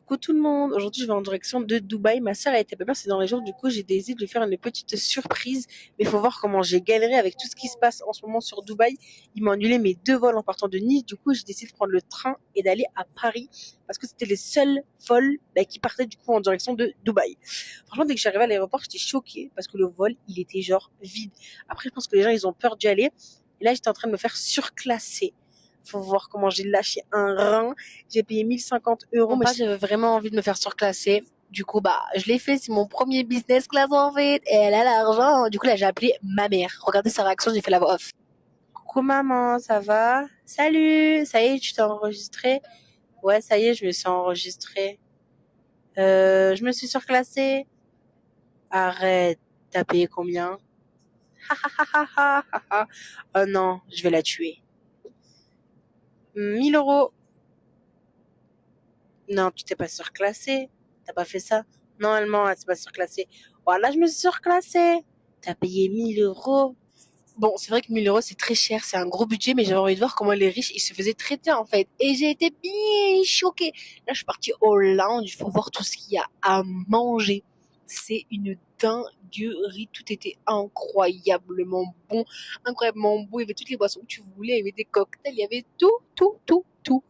Coucou tout le monde, aujourd'hui je vais en direction de Dubaï. Ma soeur a été pas bien ces derniers jours, du coup j'ai décidé de lui faire une petite surprise. Mais il faut voir comment j'ai galéré avec tout ce qui se passe en ce moment sur Dubaï. Ils m'ont annulé mes deux vols en partant de Nice, du coup j'ai décidé de prendre le train et d'aller à Paris parce que c'était les seuls vols qui partaient du coup en direction de Dubaï. Franchement dès que j'arrivais à l'aéroport j'étais choquée parce que le vol il était genre vide. Après je pense que les gens ils ont peur d'y aller et là j'étais en train de me faire surclasser. Faut voir comment j'ai lâché un rein. J'ai payé 1 050 euros. Mon Mais père, j'avais vraiment envie de me faire surclasser. Du coup, je l'ai fait. C'est mon premier business class, en fait. Et elle a l'argent. Du coup, là, j'ai appelé ma mère. Regardez sa réaction, j'ai fait la voix off. coucou maman, ça va? Salut, ça y est, tu t'es enregistré? Ouais, ça y est, je me suis enregistrée. Je me suis surclassée. Arrête, t'as payé combien? Oh non, je vais la tuer. 1 000 euros. Non, tu t'es pas surclassée. T'as pas fait ça. Normalement, elle s'est pas surclassée. Voilà, je me suis surclassée. T'as payé 1 000 euros. Bon, c'est vrai que 1 000 euros, c'est très cher. C'est un gros budget, mais j'avais envie de voir comment les riches, ils se faisaient traiter, en fait. Et j'ai été bien choquée. Là, je suis partie au lounge. Il faut voir tout ce qu'il y a à manger. C'est une dinguerie. Tout était incroyablement bon, incroyablement beau. Il y avait toutes les boissons que tu voulais. Il y avait des cocktails. Il y avait tout, tout, tout, tout.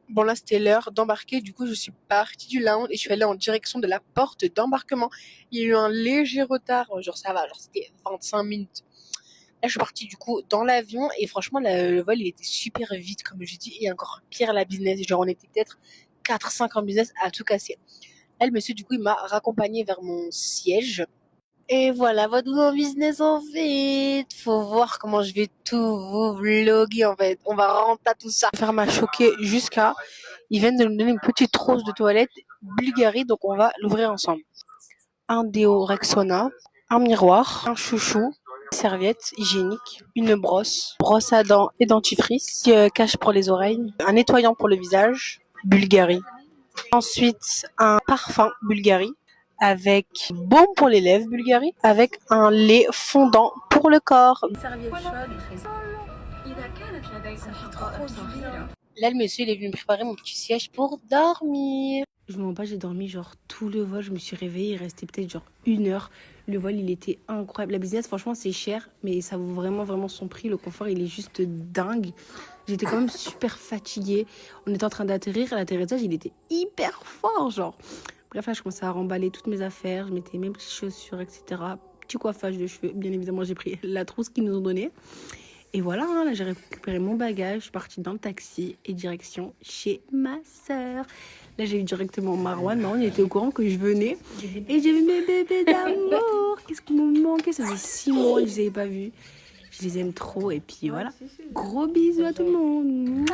Bon, là, c'était l'heure d'embarquer. Du coup, je suis partie du lounge et je suis allée en direction de la porte d'embarquement. Il y a eu un léger retard. Genre, ça va. Genre, c'était 25 minutes. Là, je suis partie, du coup, dans l'avion. Et franchement, le vol, il était super vite, comme je dis. Et encore pire, la business. Genre, on était peut-être 4-5 en business à tout casser. Là, le monsieur, du coup, il m'a raccompagné vers mon siège. Et voilà, votre nouveau business en fait. Faut voir comment je vais tout vous vlogger en fait. On va rentrer à tout ça. Faire m'a choqué jusqu'à. Ils viennent de nous donner une petite trousse de toilette Bulgarie, donc on va l'ouvrir ensemble. Un déo Rexona, un miroir, un chouchou, une serviette hygiénique, une brosse à dents et dentifrice, cache pour les oreilles, un nettoyant pour le visage, Bulgarie. Ensuite, un parfum Bulgarie avec baume pour les lèvres Bulgarie, avec un lait fondant pour le corps. Une serviette chaude. Ça fait trop du bien. Là, le monsieur, il est venu me préparer mon petit siège pour dormir. Je ne mens pas, j'ai dormi genre tout le vol. Je me suis réveillée, il restait peut-être genre 1 heure. Le vol, il était incroyable. La business, franchement, c'est cher, mais ça vaut vraiment, vraiment son prix. Le confort, il est juste dingue. J'étais quand même super fatiguée. On était en train d'atterrir. L'atterrissage, il était hyper fort, genre. Bref, là, je commençais à remballer toutes mes affaires. Je mettais mes petites chaussures, etc. Petit coiffage de cheveux. Bien évidemment, j'ai pris la trousse qu'ils nous ont donnée. Et voilà, hein, là j'ai récupéré mon bagage, je suis partie dans le taxi et direction chez ma sœur. Là j'ai eu directement Marwan. Marwan il était au courant que je venais et j'ai vu mes bébés d'amour. Qu'est-ce qui me manquait, ça faisait 6 mois que je les avais pas vus. Je les aime trop et puis voilà. Gros bisous à tout le monde.